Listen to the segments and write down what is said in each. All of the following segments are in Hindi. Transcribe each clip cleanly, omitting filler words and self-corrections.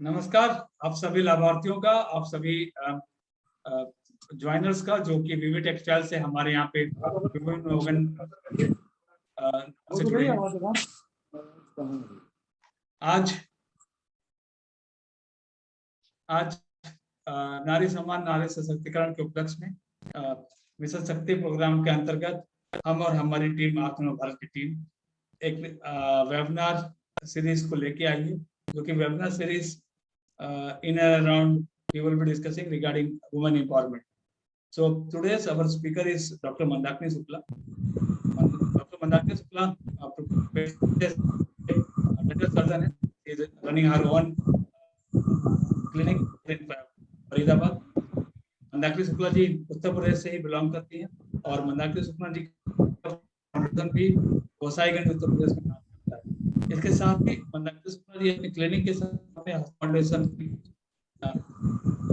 नमस्कार आप सभी लाभार्थियों का, आप सभी ज्वाइनर्स का जो कि विवि टेक्सटाइल से हमारे यहाँ पे विभिन्न ऑर्गन से जुड़े हैं। आज नारी सम्मान नारी सशक्तिकरण के उपलक्ष्य में मिशन शक्ति प्रोग्राम के अंतर्गत हम और हमारी टीम आत्मनिर्भर भारत की टीम एक वेबिनार सीरीज को लेके आई है, जो कि webinar series in and around we will be discussing regarding women empowerment. So today's our speaker is Dr. Mandakini Shukla. Dr. Mandakini Shukla, dental surgeon, is running her own clinic in Faridabad. Mandakini Shukla ji Uttar Pradesh से ही बिलोंग करती हैं और मंदाकिनी शुक्ला जी का भी गोसाईगंज उत्तर प्रदेश में काम करता है। इसके साथ ही मंदाकिनी शुक्ला जी अपनी क्लिनिक के साथ फाउंडेशन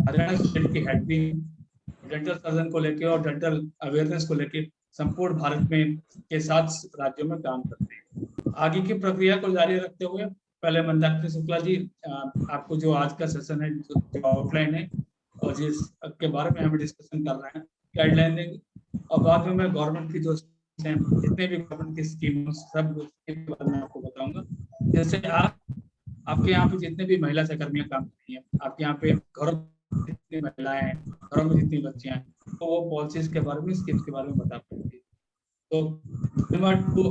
हरियाणा स्टेट की हेड भी डेंटल सर्जन को लेके और डेंटल अवेयरनेस को लेके संपूर्ण भारत में के 7 राज्यों में काम करते हैं। आगे की प्रक्रिया को जारी रखते हुए पहले मंदाकिनी शुक्ला जी आपको जो आज का सेशन है, जो आउटलाइन है और जिस के बारे में हम डिस्कशन कर रहे हैं, गाइडलाइन देंगे और बाद में मैं गवर्नमेंट की जो जितने भी गवर्नमेंट की स्कीम सब के बारे में आपको बताऊंगा। जैसे आपके यहाँ पे जितने भी महिला सहकर्मियां काम करती हैं, आपके यहाँ पे घरों में जितनी महिलाएं हैं, घरों में जितनी बच्चियां हैं, तो वो पॉलिसीज के बारे में, स्कीम्स के बारे में बता पाएंगे। तो धन्यवाद टू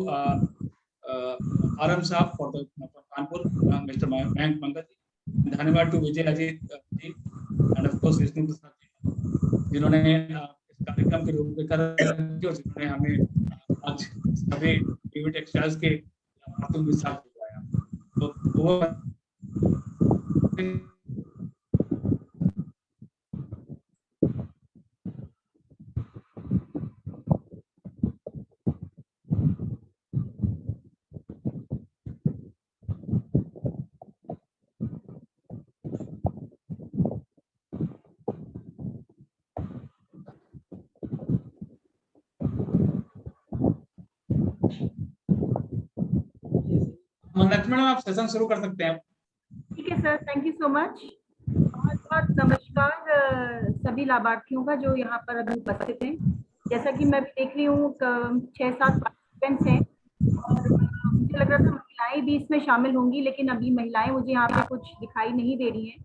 आरएम साहब for the Kanpur, mister Mayank Pankaj ji, धन्यवाद to Vijay Ajit ji and of course Vishnu Prasad ji, जिन्होंने इस कार्यक्रम की रूपरेखा रखी और जिन्होंने हमें आज सभी विवि टेक्सटाइल्स के लाभार्थियों के साथ जुड़ाया। तो वो मंदाकिनी मैडम आप सेशन शुरू कर सकते हैं। ठीक है sir, thank you so much. बहुत बहुत नमस्कार सभी लाभार्थियों का जो यहाँ पर अभी उपस्थित हैं। जैसा कि मैं भी देख रही हूँ 6-7 पार्टिसिपेंट्स हैं और मुझे लग रहा था महिलाएं भी इसमें शामिल होंगी, लेकिन अभी महिलाएं मुझे यहाँ पे कुछ दिखाई नहीं दे रही हैं।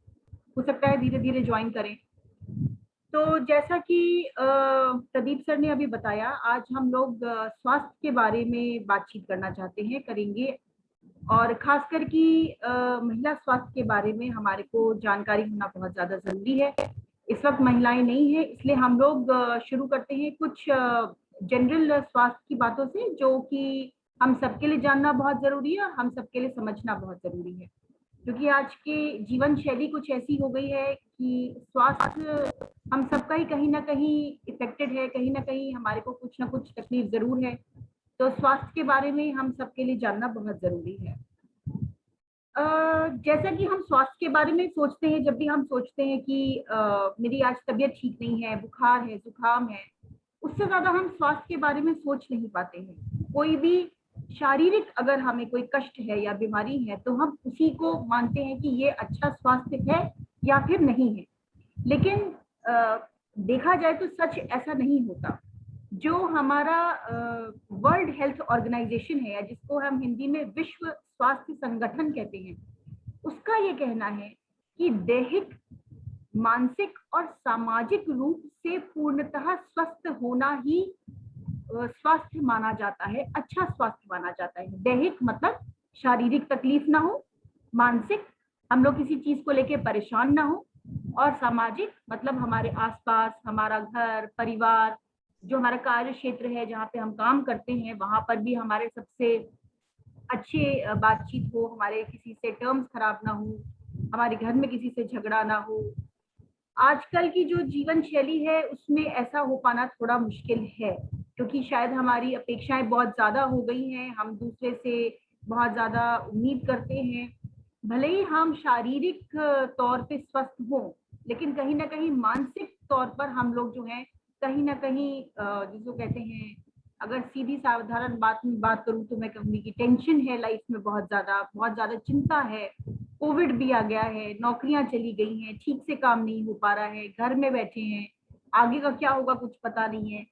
हो सकता है धीरे धीरे ज्वाइन करें। तो जैसा कि प्रदीप सर ने अभी बताया, आज हम लोग स्वास्थ्य के बारे में बातचीत करना चाहते हैं, करेंगे और खासकर कि महिला स्वास्थ्य के बारे में हमारे को जानकारी होना बहुत ज़्यादा ज़रूरी है। इस वक्त महिलाएं नहीं है, इसलिए हम लोग शुरू करते हैं कुछ जनरल स्वास्थ्य की बातों से, जो कि हम सबके लिए जानना बहुत ज़रूरी है और हम सबके लिए समझना बहुत ज़रूरी है, क्योंकि आज के जीवन शैली कुछ ऐसी हो गई है कि स्वास्थ्य हम सबका ही कहीं ना कहीं इफेक्टेड है, कहीं ना कहीं हमारे को कुछ ना कुछ तकलीफ ज़रूर है। तो स्वास्थ्य के बारे में हम सबके लिए जानना बहुत जरूरी है। जैसा कि हम स्वास्थ्य के बारे में सोचते हैं, जब भी हम सोचते हैं कि मेरी आज तबीयत ठीक नहीं है, बुखार है, जुकाम है, उससे ज्यादा हम स्वास्थ्य के बारे में सोच नहीं पाते हैं। कोई भी शारीरिक अगर हमें कोई कष्ट है या बीमारी है तो हम उसी को मानते हैं कि ये अच्छा स्वास्थ्य है या फिर नहीं है, लेकिन देखा जाए तो सच ऐसा नहीं होता। जो हमारा वर्ल्ड हेल्थ ऑर्गेनाइजेशन है, या जिसको हम हिंदी में विश्व स्वास्थ्य संगठन कहते हैं, उसका ये कहना है कि दैहिक, मानसिक और सामाजिक रूप से पूर्णतः स्वस्थ होना ही स्वास्थ्य माना जाता है, अच्छा स्वास्थ्य माना जाता है। दैहिक मतलब शारीरिक तकलीफ ना हो, मानसिक हम लोग किसी चीज को लेके परेशान ना हो, और सामाजिक मतलब हमारे आसपास, हमारा घर परिवार, जो हमारा कार्य क्षेत्र है जहाँ पे हम काम करते हैं, वहां पर भी हमारे सबसे अच्छे बातचीत हो, हमारे किसी से टर्म्स खराब ना हो, हमारे घर में किसी से झगड़ा ना हो। आजकल की जो जीवन शैली है उसमें ऐसा हो पाना थोड़ा मुश्किल है, क्योंकि शायद हमारी अपेक्षाएं बहुत ज्यादा हो गई हैं, हम दूसरे से बहुत ज्यादा उम्मीद करते हैं। भले ही हम शारीरिक तौर पे स्वस्थ हों, लेकिन कहीं ना कहीं मानसिक तौर पर हम लोग जो है कहीं ना कहीं जिसको कहते हैं, अगर सीधी साधारण बात करूं तो मैं कहूंगी कि टेंशन है लाइफ में, बहुत ज्यादा चिंता है, कोविड भी आ गया है, नौकरियां चली गई हैं, ठीक से काम नहीं हो पा रहा है, घर में बैठे हैं, आगे का क्या होगा कुछ पता नहीं है।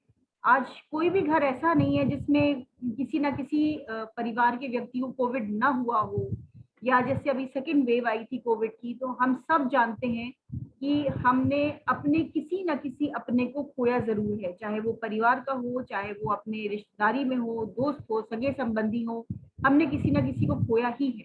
आज कोई भी घर ऐसा नहीं है जिसमें किसी ना किसी परिवार के व्यक्ति को कोविड ना हुआ हो, या जैसे अभी सेकेंड वेव आई थी कोविड की, तो हम सब जानते हैं कि हमने अपने किसी न किसी अपने को खोया जरूर है, चाहे वो परिवार का हो, चाहे वो अपने रिश्तेदारी में हो, दोस्त हो, सगे संबंधी हो, हमने किसी न किसी को खोया ही है।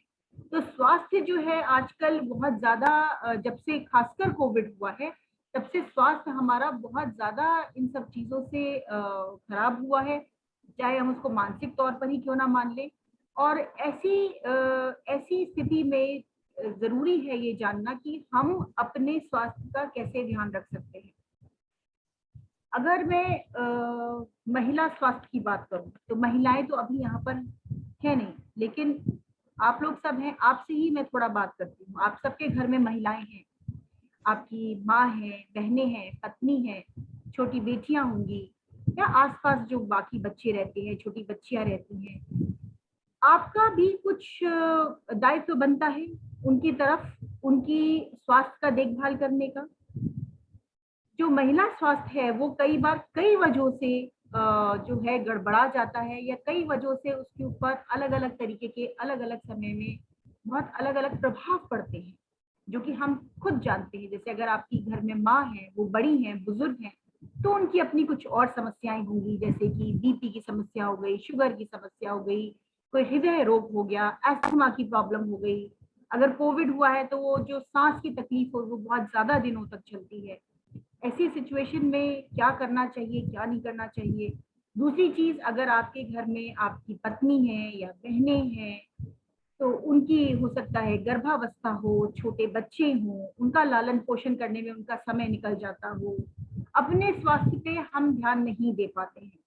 तो स्वास्थ्य जो है आजकल बहुत ज्यादा, जब से खासकर कोविड हुआ है तब से स्वास्थ्य हमारा बहुत ज्यादा इन सब चीजों से खराब हुआ है, चाहे हम उसको मानसिक तौर पर ही क्यों ना मान लें। और ऐसी स्थिति में जरूरी है ये जानना कि हम अपने स्वास्थ्य का कैसे ध्यान रख सकते हैं। अगर मैं महिला स्वास्थ्य की बात करूं तो महिलाएं तो अभी यहाँ पर है नहीं, लेकिन आप लोग सब हैं, आपसे ही मैं थोड़ा बात करती हूँ। आप सबके घर में महिलाएं हैं, आपकी माँ है, बहनें हैं, पत्नी है, छोटी बेटियां होंगी, या आसपास जो बाकी बच्चे रहते हैं, छोटी बच्चियां रहती हैं। आपका भी कुछ दायित्व बनता है उनकी तरफ, उनकी स्वास्थ्य का देखभाल करने का। जो महिला स्वास्थ्य है वो कई बार कई वजहों से जो है गड़बड़ा जाता है, या कई वजहों से उसके ऊपर अलग अलग तरीके के अलग अलग समय में बहुत अलग अलग प्रभाव पड़ते हैं, जो कि हम खुद जानते हैं। जैसे अगर आपकी घर में माँ है, वो बड़ी हैं, बुजुर्ग हैं, तो उनकी अपनी कुछ और समस्याएं होंगी, जैसे कि बीपी की समस्या हो गई, शुगर की समस्या हो गई, कोई हृदय रोग हो गया, अस्थमा की प्रॉब्लम हो गई। अगर कोविड हुआ है तो वो जो सांस की तकलीफ हो वो बहुत ज्यादा दिनों तक चलती है। ऐसी सिचुएशन में क्या करना चाहिए, क्या नहीं करना चाहिए। दूसरी चीज, अगर आपके घर में आपकी पत्नी है या बहनें हैं, तो उनकी हो सकता है गर्भावस्था हो, छोटे बच्चे हों, उनका लालन पोषण करने में उनका समय निकल जाता हो, अपने स्वास्थ्य पे हम ध्यान नहीं दे पाते हैं।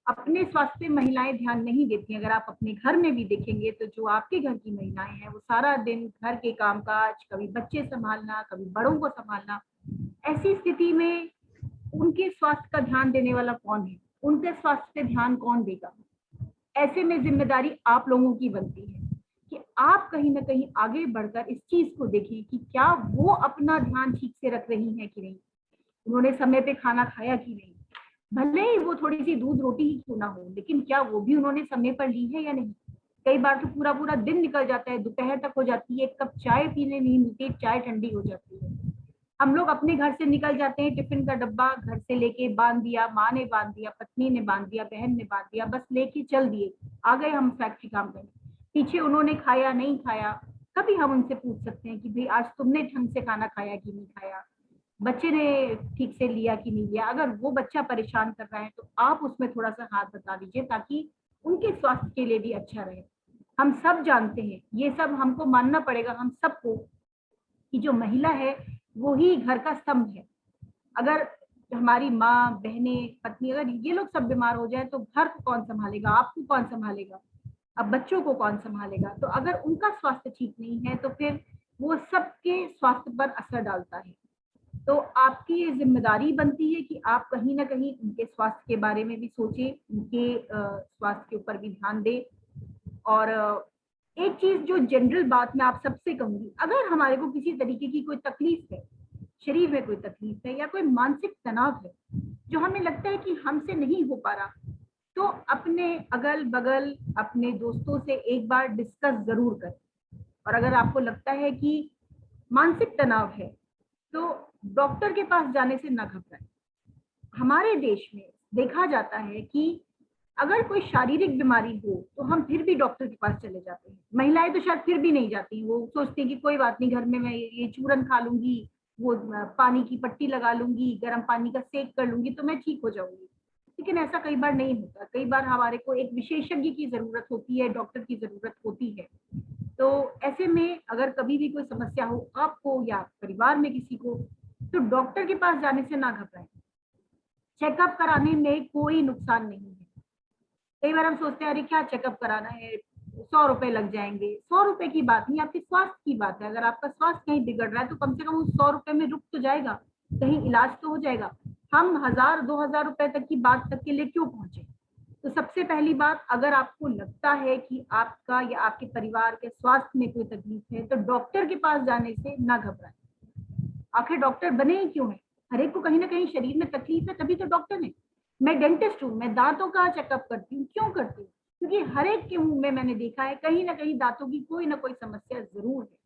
अपने स्वास्थ्य पे महिलाएं ध्यान नहीं देती। अगर आप अपने घर में भी देखेंगे तो जो आपके घर की महिलाएं हैं वो सारा दिन घर के कामकाज, कभी बच्चे संभालना, कभी बड़ों को संभालना, ऐसी स्थिति में उनके स्वास्थ्य का ध्यान देने वाला कौन है, उनके स्वास्थ्य पे ध्यान कौन देगा। ऐसे में जिम्मेदारी आप लोगों की बनती है कि आप कहीं ना कहीं आगे बढ़कर इस चीज को देखें कि क्या वो अपना ध्यान ठीक से रख रही है कि नहीं, उन्होंने समय पे खाना खाया कि नहीं, भले ही वो थोड़ी सी दूध रोटी ही क्यों ना हो, लेकिन क्या वो भी उन्होंने समय पर ली है या नहीं। कई बार तो पूरा पूरा दिन निकल जाता है, दोपहर तक हो जाती है, एक कप चाय पीने नहीं मिलती, चाय ठंडी हो जाती है। हम लोग अपने घर से निकल जाते हैं, टिफिन का डब्बा घर से लेके बांध दिया, माँ ने बांध दिया, पत्नी ने बांध दिया, बहन ने बांध दिया, बस लेके चल दिए, आ गए हम फैक्ट्री काम करने। पीछे उन्होंने खाया नहीं खाया, कभी हम उनसे पूछ सकते हैं कि भाई आज तुमने ढंग से खाना खाया कि नहीं खाया, बच्चे ने ठीक से लिया कि नहीं लिया। अगर वो बच्चा परेशान कर रहा है तो आप उसमें थोड़ा सा हाथ बता दीजिए, ताकि उनके स्वास्थ्य के लिए भी अच्छा रहे। हम सब जानते हैं, ये सब हमको मानना पड़ेगा हम सबको, कि जो महिला है वो ही घर का स्तंभ है। अगर हमारी माँ, बहने, पत्नी, अगर ये लोग सब बीमार हो जाए तो घर को कौन संभालेगा, आपको कौन संभालेगा, अब बच्चों को कौन संभालेगा। तो अगर उनका स्वास्थ्य ठीक नहीं है तो फिर वो सबके स्वास्थ्य पर असर डालता है। तो आपकी ये जिम्मेदारी बनती है कि आप कहीं ना कहीं उनके स्वास्थ्य के बारे में भी सोचें, उनके स्वास्थ्य के ऊपर भी ध्यान दें। और एक चीज जो जनरल बात मैं आप सबसे कहूंगी, अगर हमारे को किसी तरीके की कोई तकलीफ है, शरीर में कोई तकलीफ है या कोई मानसिक तनाव है जो हमें लगता है कि हमसे नहीं हो पा रहा, तो अपने अगल बगल अपने दोस्तों से एक बार डिस्कस जरूर करें। और अगर आपको लगता है कि मानसिक तनाव है तो डॉक्टर के पास जाने से ना घबराएं। हमारे देश में देखा जाता है कि अगर कोई शारीरिक बीमारी हो तो हम फिर भी डॉक्टर के पास चले जाते हैं। महिलाएं तो शायद फिर भी नहीं जाती, वो सोचती हैं कि कोई बात नहीं, घर में मैं ये चूरन खा लूंगी, वो पानी की पट्टी लगा लूंगी, गर्म पानी का सेक कर लूंगी तो मैं ठीक हो जाऊंगी। लेकिन ऐसा कई बार नहीं होता। कई बार हमारे को एक विशेषज्ञ की जरूरत होती है, डॉक्टर की जरूरत होती है। तो ऐसे में अगर कभी भी कोई समस्या हो आपको या परिवार में किसी को, तो डॉक्टर के पास जाने से ना घबराएं। चेकअप कराने में कोई नुकसान नहीं है। कई बार हम सोचते हैं अरे क्या चेकअप कराना है, 100 रुपए लग जाएंगे। 100 रुपए की बात नहीं, आपके स्वास्थ्य की बात है। अगर आपका स्वास्थ्य कहीं बिगड़ रहा है तो कम से कम उस 100 रुपए में रुक तो जाएगा, कहीं इलाज तो हो जाएगा। हम 1000-2000 रुपए तक की बात तक के लिए क्यों पहुंचे। तो सबसे पहली बात, अगर आपको लगता है कि आपका या आपके परिवार के स्वास्थ्य में कोई तकलीफ है तो डॉक्टर के पास जाने से ना घबराएं। आखिर डॉक्टर बने ही क्यों है? हर एक को कहीं ना कहीं शरीर में तकलीफ है, तभी तो डॉक्टर है। मैं डेंटिस्ट हूँ, मैं दांतों का चेकअप करती हूँ। क्यों करती हूँ? क्योंकि हर एक के मुंह में मैंने देखा है कहीं ना कहीं दांतों की कोई ना कोई समस्या जरूर है।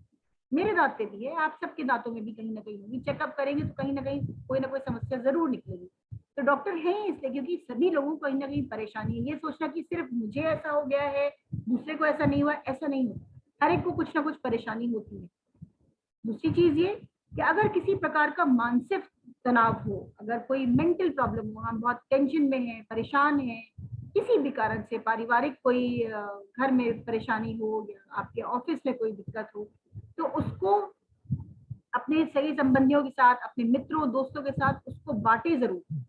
मेरे दांत पे भी है, आप सबके दांतों में भी कहीं ना कहीं होगी। चेकअप करेंगे तो कहीं ना कहीं कोई ना कोई समस्या जरूर निकलेगी। तो डॉक्टर है ही इसलिए क्योंकि सभी लोगों को कहीं ना कहीं परेशानी है। ये सोचना कि सिर्फ मुझे ऐसा हो गया है, दूसरे को ऐसा नहीं हुआ, ऐसा नहीं होता। हर एक को कुछ ना कुछ परेशानी होती है। दूसरी चीज ये कि अगर किसी प्रकार का मानसिक तनाव हो, अगर कोई मेंटल प्रॉब्लम हो, हम बहुत टेंशन में हैं, परेशान हैं, किसी भी कारण से, पारिवारिक कोई घर में परेशानी हो या आपके ऑफिस में कोई दिक्कत हो, तो उसको अपने सही संबंधियों के साथ, अपने मित्रों दोस्तों के साथ उसको बांटे जरूर।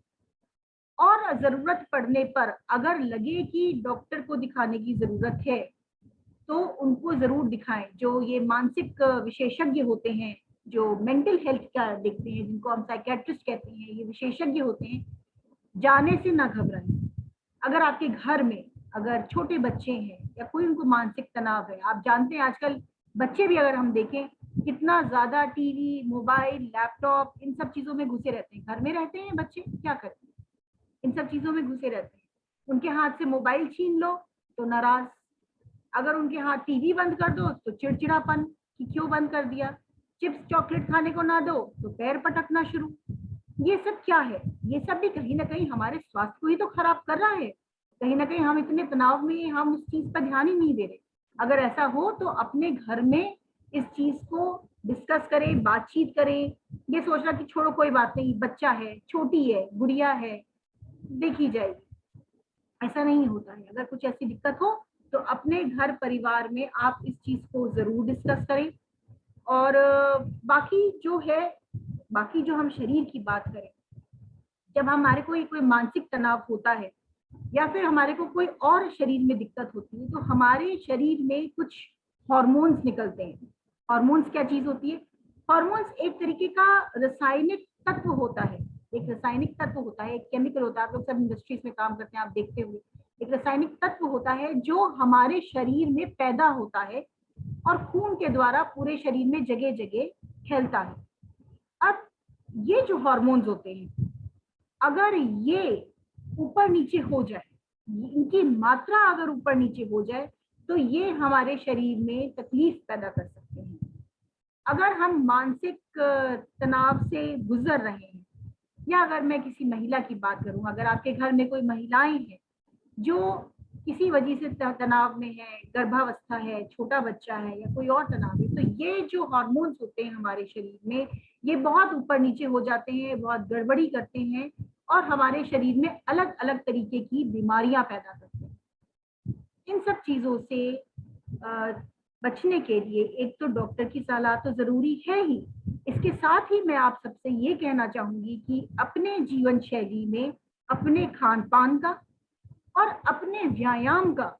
और जरूरत पड़ने पर अगर लगे कि डॉक्टर को दिखाने की जरूरत है तो उनको जरूर दिखाएं। जो ये मानसिक विशेषज्ञ होते हैं, जो मेंटल हेल्थ का देखते हैं, जिनको हम साइकेट्रिस्ट कहते हैं, ये विशेषज्ञ होते हैं। जाने से ना घबराएं। अगर आपके घर में अगर छोटे बच्चे हैं या कोई उनको मानसिक तनाव है, आप जानते हैं आजकल बच्चे भी अगर हम देखें कितना ज्यादा टीवी, मोबाइल, लैपटॉप, इन सब चीजों में घुसे रहते हैं। घर में रहते हैं बच्चे, क्या करते हैं? इन सब चीजों में घुसे रहते हैं। उनके हाथ से मोबाइल छीन लो तो नाराज, अगर उनके हाथ टीवी बंद कर दो तो चिड़चिड़ापन कि क्यों बंद कर दिया, चिप्स चॉकलेट खाने को ना दो तो पैर पटकना शुरू। ये सब क्या है? ये सब भी कहीं ना कहीं हमारे स्वास्थ्य को ही तो खराब कर रहा है। कहीं ना कहीं हम इतने तनाव में, हम उस चीज पर ध्यान ही नहीं दे रहे। अगर ऐसा हो तो अपने घर में इस चीज को डिस्कस करें, बातचीत करें। ये सोचना कि छोड़ो कोई बात नहीं, बच्चा है, छोटी है, गुड़िया है, देखी जाएगी, ऐसा नहीं होता है। अगर कुछ ऐसी दिक्कत हो तो अपने घर परिवार में आप इस चीज को जरूर डिस्कस करें। और बाकी जो है, बाकी जो हम शरीर की बात करें, जब हमारे कोई मानसिक तनाव होता है या फिर हमारे को कोई और शरीर में दिक्कत होती है तो हमारे शरीर में कुछ हॉर्मोन्स निकलते हैं। हॉर्मोन्स क्या चीज होती है? हॉर्मोन्स एक तरीके का रासायनिक तत्व होता है। एक रासायनिक तत्व होता है, एक केमिकल होता है। आप लोग सब इंडस्ट्रीज में काम करते हैं, आप देखते हुए, एक रासायनिक तत्व होता है जो हमारे शरीर में पैदा होता है और खून के द्वारा पूरे शरीर में जगह जगह फैलता है। अब ये जो हॉर्मोन्स होते हैं, अगर ये ऊपर नीचे हो जाए, इनकी मात्रा अगर ऊपर नीचे हो जाए तो ये हमारे शरीर में तकलीफ पैदा कर सकते हैं। अगर हम मानसिक तनाव से गुजर रहे हैं, या अगर मैं किसी महिला की बात करूं, अगर आपके घर में कोई महिलाएं हैं जो किसी वजह से तनाव में है, गर्भावस्था है, छोटा बच्चा है या कोई और तनाव है, तो ये जो हार्मोन्स होते हैं हमारे शरीर में, ये बहुत ऊपर नीचे हो जाते हैं, बहुत गड़बड़ी करते हैं और हमारे शरीर में अलग अलग तरीके की बीमारियां पैदा करते हैं। इन सब चीजों से बचने के लिए एक तो डॉक्टर की सलाह तो जरूरी है ही, इसके साथ ही मैं आप सबसे ये कहना चाहूंगी कि अपने जीवन शैली में अपने खान पान का और अपने व्यायाम का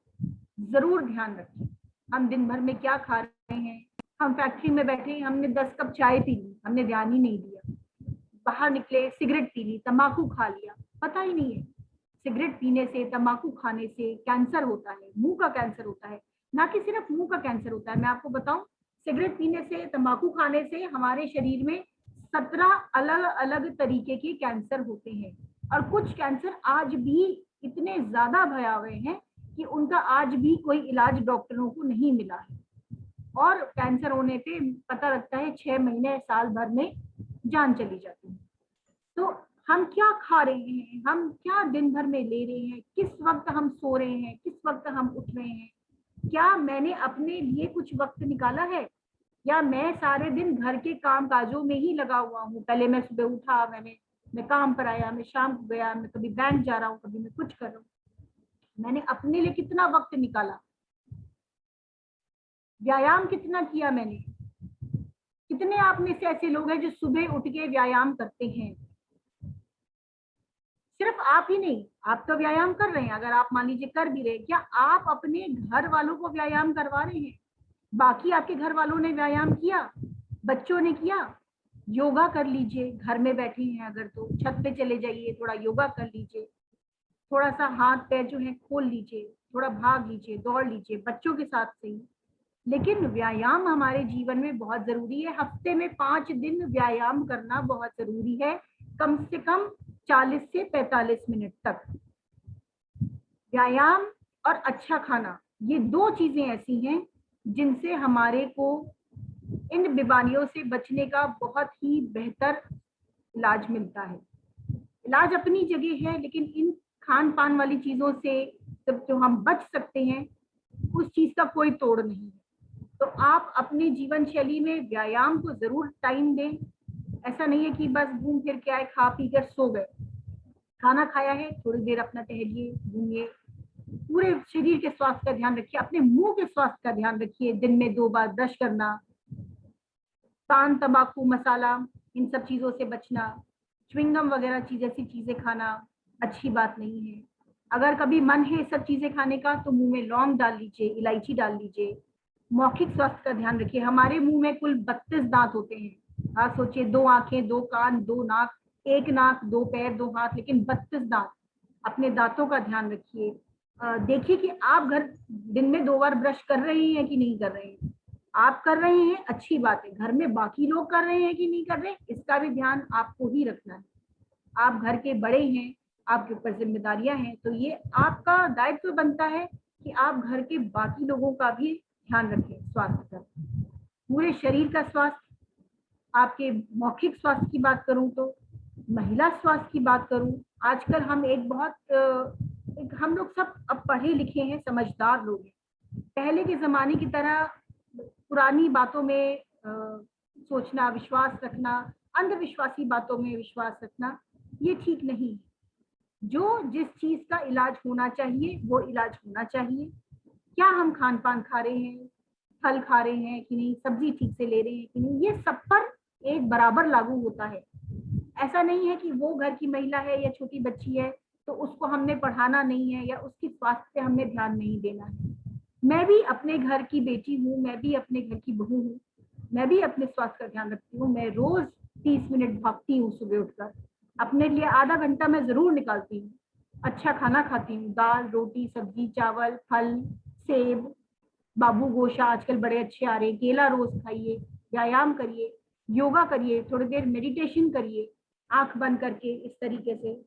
जरूर ध्यान रखें। हम दिन भर में क्या खा रहे हैं? हम फैक्ट्री में बैठे, हमने 10 कप चाय पी ली, हमने ध्यान ही नहीं दिया। बाहर निकले, सिगरेट पी ली, तंबाकू खा लिया, पता ही नहीं है। सिगरेट पीने से, तंबाकू खाने से कैंसर होता है, मुंह का कैंसर होता है। ना कि सिर्फ मुंह का कैंसर होता है, मैं आपको बताऊं, सिगरेट पीने से, तंबाकू खाने से हमारे शरीर में 17 अलग अलग तरीके के कैंसर होते हैं। और कुछ कैंसर आज भी इतने ज्यादा भयावह हैं कि उनका आज भी कोई इलाज डॉक्टरों को नहीं मिला है। और कैंसर होने पे पता लगता है 6 महीने, साल भर में जान चली जाती है। तो हम क्या खा रहे हैं, हम क्या दिन भर में ले रहे हैं, किस वक्त हम सो रहे हैं, किस वक्त हम उठ रहे हैं, क्या मैंने अपने लिए कुछ वक्त निकाला है, या मैं सारे दिन घर के काम काजों में ही लगा हुआ हूँ। पहले मैं सुबह उठा, मैं काम पर आया, मैं शाम को गया, मैं कभी बैंक जा रहा हूँ, कभी मैं कुछ कर रहा हूँ। मैंने अपने लिए कितना वक्त निकाला? व्यायाम कितना किया मैंने? कितने आप में से ऐसे लोग हैं जो सुबह उठ के व्यायाम करते हैं? सिर्फ आप ही नहीं, आप तो व्यायाम कर रहे हैं, अगर आप मान लीजिए कर भी रहे, क्या आप अपने घर वालों को व्यायाम करवा रहे हैं? बाकी आपके घर वालों ने व्यायाम किया, बच्चों ने किया? योगा कर लीजिए, घर में बैठे हैं अगर तो छत पे चले जाइए, थोड़ा योगा कर लीजिए, थोड़ा सा हाथ पैर जो है खोल लीजिए, थोड़ा भाग लीजिए, दौड़ लीजिए, बच्चों के साथ सही। लेकिन व्यायाम हमारे जीवन में बहुत जरूरी है। हफ्ते में 5 दिन व्यायाम करना बहुत जरूरी है, कम से कम 40 से 45 मिनट तक। व्यायाम और अच्छा खाना, ये 2 चीजें ऐसी हैं जिनसे हमारे को इन बीमारियों से बचने का बहुत ही बेहतर इलाज मिलता है। इलाज अपनी जगह है, लेकिन इन खान पान वाली चीजों से जब जो हम बच सकते हैं, उस चीज का कोई तोड़ नहीं है। तो आप अपनी जीवन शैली में व्यायाम को जरूर टाइम दें। ऐसा नहीं है कि बस घूम फिर के आए, खा पी कर सो गए। खाना खाया है, थोड़ी देर अपना टहलिए, घूमिए, पूरे शरीर के स्वास्थ्य का ध्यान रखिए, अपने मुंह के स्वास्थ्य का ध्यान रखिए। दिन में 2 बार ब्रश करना, पान तंबाकू मसाला इन सब चीजों से बचना, च्युइंगम वगैरह ऐसी चीजें खाना अच्छी बात नहीं है। अगर कभी मन है सब चीजें खाने का, तो मुंह में लौंग डाल लीजिए, इलायची डाल लीजिए। मौखिक स्वास्थ्य का ध्यान रखिए। हमारे मुंह में कुल 32 दांत होते हैं। आप सोचिए, 2 आंखें, 2 कान, 2 नाक, 1 नाक, 2 पैर, 2 हाथ, लेकिन 32 दांत। अपने दांतों का ध्यान रखिए। देखिए कि आप घर दिन में 2 बार ब्रश कर रहे हैं कि नहीं कर रहे हैं। आप कर रहे हैं, अच्छी बात है। घर में बाकी लोग कर रहे हैं कि नहीं कर रहे, इसका भी ध्यान आपको ही रखना है। आप घर के बड़े हैं, आपके ऊपर जिम्मेदारियां हैं, तो ये आपका दायित्व बनता है कि आप घर के बाकी लोगों का भी ध्यान रखें, स्वास्थ्य का, पूरे शरीर का स्वास्थ्य। आपके मौखिक स्वास्थ्य की बात करूं तो, महिला स्वास्थ्य की बात करूं, आजकल हम हम लोग सब अब पढ़े लिखे हैं, समझदार लोग हैं। पहले के जमाने की तरह पुरानी बातों में सोचना, विश्वास रखना, अंधविश्वासी बातों में विश्वास रखना, ये ठीक नहीं है। जो जिस चीज का इलाज होना चाहिए वो इलाज होना चाहिए। क्या हम खान पान खा रहे हैं, फल खा रहे हैं कि नहीं, सब्जी ठीक से ले रहे हैं कि नहीं, ये सब पर एक बराबर लागू होता है। ऐसा नहीं है कि वो घर की महिला है या छोटी बच्ची है तो उसको हमने पढ़ाना नहीं है या उसकी स्वास्थ्य पे हमने ध्यान नहीं देना है। मैं भी अपने घर की बेटी हूँ, मैं भी अपने घर की बहू हूँ, मैं भी अपने स्वास्थ्य का ध्यान रखती हूँ। मैं रोज 30 मिनट भागती हूँ सुबह उठकर, अपने लिए आधा घंटा मैं जरूर निकालती हूँ। अच्छा खाना खाती हूँ, दाल रोटी सब्जी चावल फल सेब, बाबू गोशा आजकल बड़े अच्छे आ रहे हैं, केला रोज खाइए, व्यायाम करिए, योगा करिए, थोड़ी देर मेडिटेशन करिए, आंख बंद करके इस तरीके से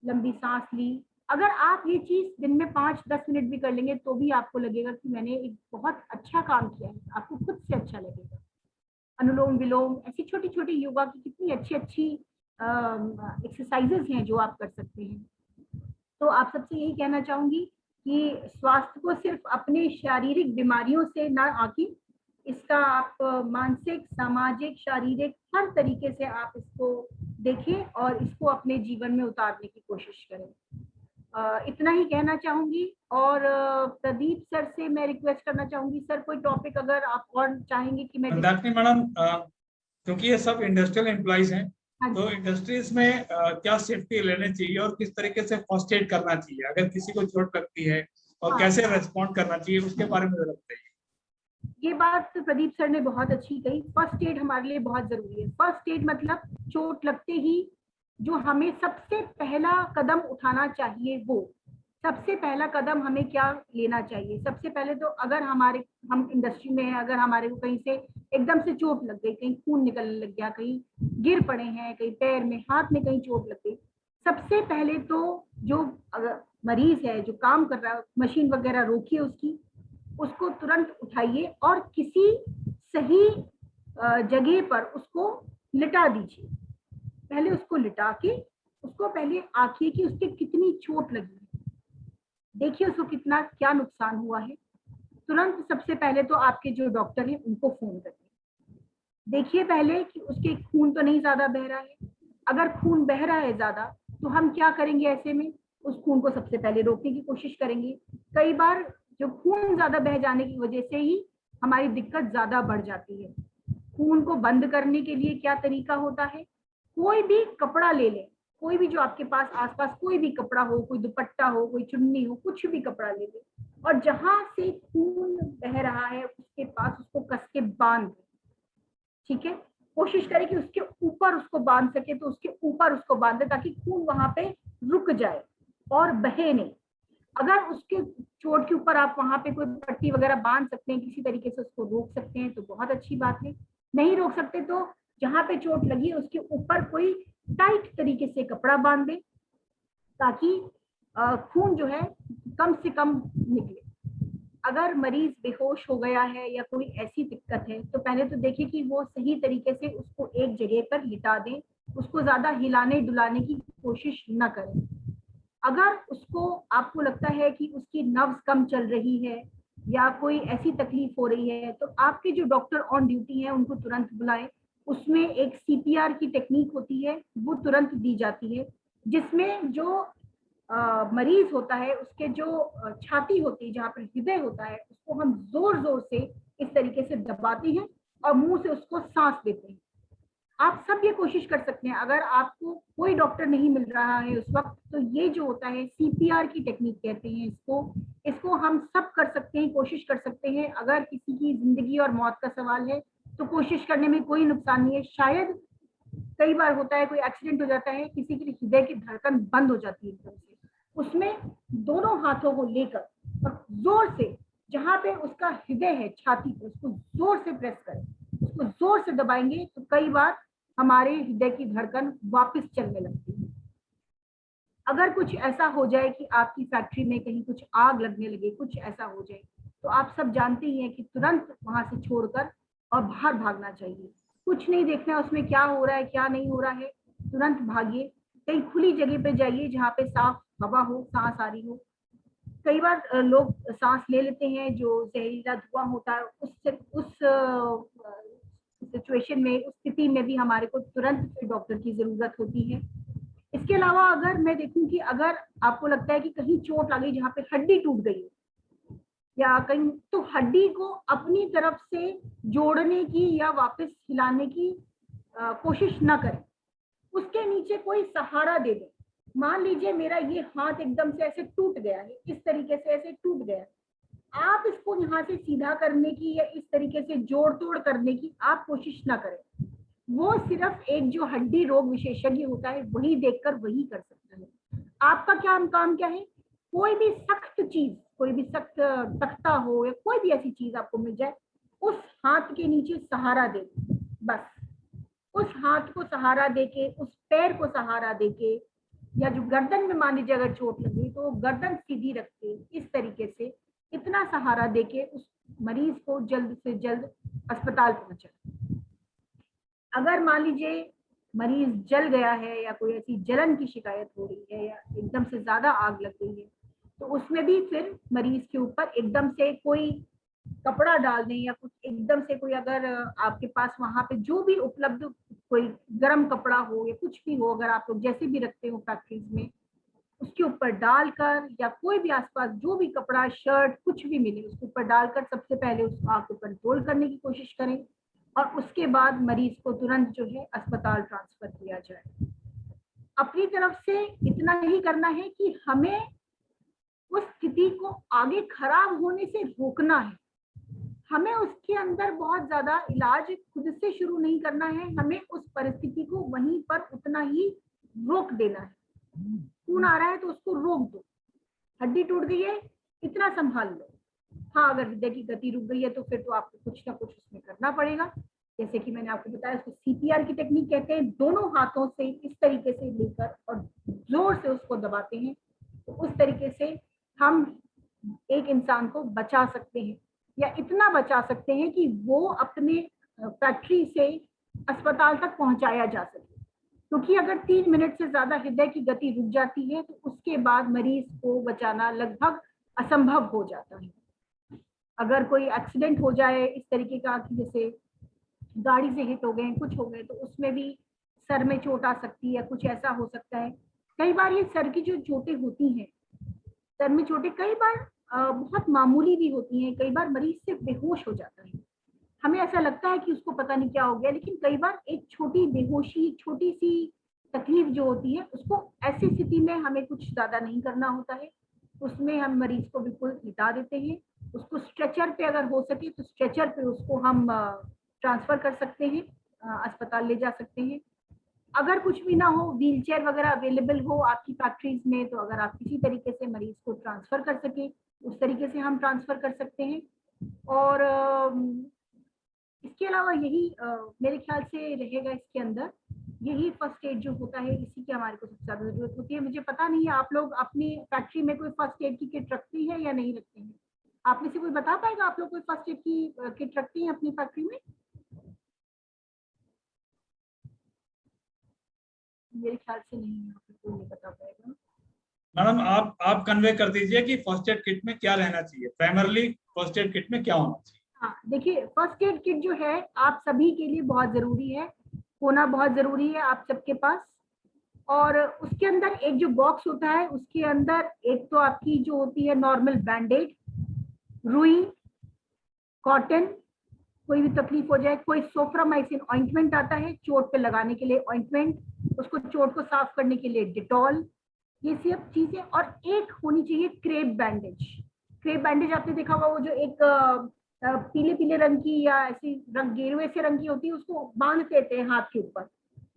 लंबी सांस ली। अगर आप ये चीज दिन में 5-10 मिनट भी कर लेंगे तो भी आपको लगेगा कि मैंने एक बहुत अच्छा काम किया है, आपको खुद से अच्छा लगेगा। अनुलोम विलोम, ऐसी छोटी छोटी योगा की कितनी अच्छी अच्छी एक्सरसाइजेस हैं जो आप कर सकते हैं। तो आप सबसे यही कहना चाहूंगी कि स्वास्थ्य को सिर्फ अपने शारीरिक बीमारियों से ना आके, इसका आप मानसिक सामाजिक शारीरिक हर तरीके से आप इसको देखें और इसको अपने जीवन में उतारने की कोशिश करें। इतना ही कहना चाहूंगी। और प्रदीप सर से मैं रिक्वेस्ट करना चाहूंगी, सर कोई टॉपिक अगर आप और चाहेंगे कि मैं मंदाकिनी मैडम, क्योंकि ये सब इंडस्ट्रियल एम्प्लॉइज हैं, तो इंडस्ट्रीज में क्या सेफ्टी लेने चाहिए और किस तरीके से फर्स्ट एड करना चाहिए अगर किसी को चोट लगती है, और कैसे रेस्पॉन्ड करना चाहिए, उसके बारे में जरा बताइए। ये बात तो प्रदीप सर ने बहुत अच्छी कही। फर्स्ट एड हमारे लिए बहुत जरूरी है। फर्स्ट एड मतलब चोट लगते ही जो हमें सबसे पहला कदम उठाना चाहिए, वो सबसे पहला कदम हमें क्या लेना चाहिए। सबसे पहले तो अगर हम इंडस्ट्री में हैं, अगर हमारे को कहीं से एकदम से चोट लग गई, कहीं खून निकलने लग गया, कहीं गिर पड़े हैं, कहीं पैर में हाथ में कहीं चोट लग गई, सबसे पहले तो जो मरीज है जो काम कर रहा है, मशीन वगैरह रोकिए उसको तुरंत उठाइए और किसी सही जगह पर उसको लिटा दीजिए। पहले उसको लिटा के उसको पहले आंखिए कि उसके कितनी चोट लगी है, देखिए उसको कितना क्या नुकसान हुआ है। तुरंत सबसे पहले तो आपके जो डॉक्टर हैं उनको फोन करिए, देखिए पहले कि उसके खून तो नहीं ज्यादा बह रहा है। अगर खून बह रहा है ज्यादा तो हम क्या करेंगे, ऐसे में उस खून को सबसे पहले रोकने की कोशिश करेंगे। कई बार जो खून ज्यादा बह जाने की वजह से ही हमारी दिक्कत ज्यादा बढ़ जाती है। खून को बंद करने के लिए क्या तरीका होता है, कोई भी कपड़ा ले लें, कोई भी जो आपके पास आसपास कोई भी कपड़ा हो, कोई दुपट्टा हो, कोई चुन्नी हो, कुछ भी कपड़ा ले लें और जहां से खून बह रहा है उसके पास उसको कस के बांध दें। ठीक है, कोशिश करें कि उसके ऊपर उसको बांध सके तो उसके ऊपर उसको बांधे ताकि खून वहां पे रुक जाए। और बहे नहीं। अगर उसके चोट के ऊपर आप वहां पे कोई पट्टी वगैरह बांध सकते हैं, किसी तरीके से उसको रोक सकते हैं तो बहुत अच्छी बात है। नहीं रोक सकते तो जहां पे चोट लगी है उसके ऊपर कोई टाइट तरीके से कपड़ा बांध दें, ताकि खून जो है कम से कम निकले। अगर मरीज बेहोश हो गया है या कोई ऐसी दिक्कत है तो पहले तो देखिए कि वो सही तरीके से उसको एक जगह पर लिटा दें, उसको ज्यादा हिलाने डुलाने की कोशिश न करें। अगर उसको आपको लगता है कि उसकी नब्ज कम चल रही है या कोई ऐसी तकलीफ हो रही है तो आपके जो डॉक्टर ऑन ड्यूटी हैं उनको तुरंत बुलाएं। उसमें एक सीपीआर की टेक्निक होती है, वो तुरंत दी जाती है, जिसमें जो मरीज होता है उसके जो छाती होती है, जहाँ पर हृदय होता है, उसको हम जोर जोर से इस तरीके से दबाते हैं और मुंह से उसको सांस देते हैं। आप सब ये कोशिश कर सकते हैं। अगर आपको कोई डॉक्टर नहीं मिल रहा है उस वक्त, तो ये जो होता है सीपीआर की टेक्निक कहते हैं इसको हम सब कर सकते हैं, कोशिश कर सकते हैं। अगर किसी की जिंदगी और मौत का सवाल है तो कोशिश करने में कोई नुकसान नहीं है। शायद कई बार होता है कोई एक्सीडेंट हो जाता है, किसी की हृदय की धड़कन बंद हो जाती है एकदम से, उसमें दोनों हाथों को लेकर और जोर से जहां पे उसका हृदय है छाती पे, उसको जोर से प्रेस करें, उसको जोर से दबाएंगे तो कई बार हमारे हृदय की धड़कन वापस चलने लगती है। अगर कुछ ऐसा हो जाए कि आपकी फैक्ट्री में कहीं कुछ आग लगने लगे, कुछ ऐसा हो जाए, तो आप सब जानते ही हैं कि तुरंत वहां से छोड़कर और बाहर भागना चाहिए। कुछ नहीं देखना उसमें क्या हो रहा है क्या नहीं हो रहा है, तुरंत भागिए। कहीं खुली जगह पे जाइए जहाँ पे साफ हवा हो, सांस आ रही हो। कई बार लोग सांस ले लेते हैं जो जहरीला धुआं होता है, उस सिचुएशन में, उस स्थिति में भी हमारे को तुरंत फिर डॉक्टर की जरूरत होती है। इसके अलावा अगर मैं देखूं कि अगर आपको लगता है कि कहीं चोट आ गई, जहाँ पे हड्डी टूट गई या कहीं, तो हड्डी को अपनी तरफ से जोड़ने की या वापस हिलाने की कोशिश ना करें। उसके नीचे कोई सहारा दे दे। मान लीजिए मेरा ये हाथ एकदम से ऐसे टूट गया है, इस तरीके से ऐसे टूट गया, आप इसको यहाँ से सीधा करने की या इस तरीके से जोड़ तोड़ करने की आप कोशिश ना करें। वो सिर्फ एक जो हड्डी रोग विशेषज्ञ होता है वही देखकर वही कर सकता है। आपका क्या काम क्या है, कोई भी सख्त चीज, कोई भी सख्त तख्ता हो या कोई भी ऐसी चीज आपको मिल जाए, उस हाथ के नीचे सहारा दे, बस उस हाथ को सहारा देके, उस पैर को सहारा देके, या जो गर्दन में मान लीजिए अगर चोट लगी तो गर्दन सीधी रख के इस तरीके से इतना सहारा देके उस मरीज को जल्द से जल्द अस्पताल पहुंचा। अगर मान लीजिए मरीज जल गया है या कोई ऐसी जलन की शिकायत हो रही है या एकदम से ज्यादा आग लग गई है, तो उसमें भी फिर मरीज के ऊपर एकदम से कोई कपड़ा डाल दें या कुछ एकदम से कोई, अगर आपके पास वहां पे जो भी उपलब्ध कोई गर्म कपड़ा हो या कुछ भी हो, अगर आप लोग जैसे भी रखते हो फैक्ट्रीज में, उसके ऊपर डालकर या कोई भी आसपास जो भी कपड़ा शर्ट कुछ भी मिले उसके ऊपर डालकर सबसे पहले उस आग को कंट्रोल करने की कोशिश करें और उसके बाद मरीज को तुरंत जो है अस्पताल ट्रांसफर किया जाए। अपनी तरफ से इतना ही करना है कि हमें उस स्थिति को आगे खराब होने से रोकना है। हमें उसके अंदर बहुत ज्यादा इलाज खुद से शुरू नहीं करना है, हमें उस परिस्थिति को वहीं पर उतना ही रोक देना है। खून आ रहा है तो उसको रोक दो, हड्डी टूट गई है इतना संभाल लो। हाँ, अगर हृदय की गति रुक गई है तो फिर तो आपको कुछ ना कुछ उसमें करना पड़ेगा। जैसे कि मैंने आपको बताया, उसको सीपीआर की टेक्निक कहते हैं। दोनों हाथों से इस तरीके से लेकर और जोर से उसको दबाते हैं, तो उस तरीके से हम एक इंसान को बचा सकते हैं या इतना बचा सकते हैं कि वो अपने फैक्ट्री से अस्पताल तक पहुंचाया जा सके। क्योंकि अगर 3 मिनट से ज्यादा हृदय की गति रुक जाती है तो उसके बाद मरीज को बचाना लगभग असंभव हो जाता है। अगर कोई एक्सीडेंट हो जाए इस तरीके का कि जैसे गाड़ी से हिट हो गए, कुछ हो गए, तो उसमें भी सर में चोट आ सकती है, कुछ ऐसा हो सकता है। कई बार ये सर की जो चोटें होती हैं, सर में चोटें कई बार बहुत मामूली भी होती हैं, कई बार मरीज से बेहोश हो जाता है। हमें ऐसा लगता है कि उसको पता नहीं क्या हो गया, लेकिन कई बार एक छोटी बेहोशी, छोटी सी तकलीफ जो होती है, उसको ऐसी स्थिति में हमें कुछ ज्यादा नहीं करना होता है। उसमें हम मरीज को बिल्कुल लिटा देते हैं, उसको स्ट्रेचर पे अगर हो सके तो स्ट्रेचर पे उसको हम ट्रांसफर कर सकते हैं, अस्पताल ले जा सकते हैं। अगर कुछ भी ना हो, व्हीलचेयर वगैरह अवेलेबल हो आपकी फैक्ट्रीज में, तो अगर आप किसी तरीके से मरीज को ट्रांसफर कर सके उस तरीके से हम ट्रांसफर कर सकते हैं। और इसके अलावा यही मेरे ख्याल से रहेगा इसके अंदर, यही फर्स्ट एड जो होता है इसी की हमारे को सबसे ज्यादा जरूरत होती है। मुझे पता नहीं है आप लोग अपनी फैक्ट्री में कोई फर्स्ट एड की किट रखते हैं या नहीं रखते हैं। आप में से कोई बता पाएगा आप लोग कोई फर्स्ट एड की किट रखते हैं अपनी फैक्ट्री में? मेरे ख्याल से नहीं है, कोई नहीं बता पाएगा। मैडम आप कन्वे कर दीजिए कि फर्स्ट एड किट में क्या रहना चाहिए, प्राइमरली फर्स्ट एड किट में क्या होना चाहिए। हाँ देखिए, फर्स्ट एड किट जो है आप सभी के लिए बहुत जरूरी है, होना बहुत जरूरी है आप सबके पास। और उसके अंदर एक जो बॉक्स होता है उसके अंदर एक तो आपकी जो होती है नॉर्मल बैंडेड, रुई, कॉटन, कोई भी तकलीफ हो जाए, कोई सोफ्रामाइसिन ऑइंटमेंट आता है चोट पे लगाने के लिए ऑइंटमेंट, उसको चोट को साफ करने के लिए डिटॉल, ये सब चीजें। और एक होनी चाहिए क्रेप बैंडेज। क्रेप बैंडेज आपने देखा होगा, वो जो एक पीले पीले रंग की या ऐसी रंग गेरुए से रंग की होती है, उसको बांध देते हैं हाथ के ऊपर।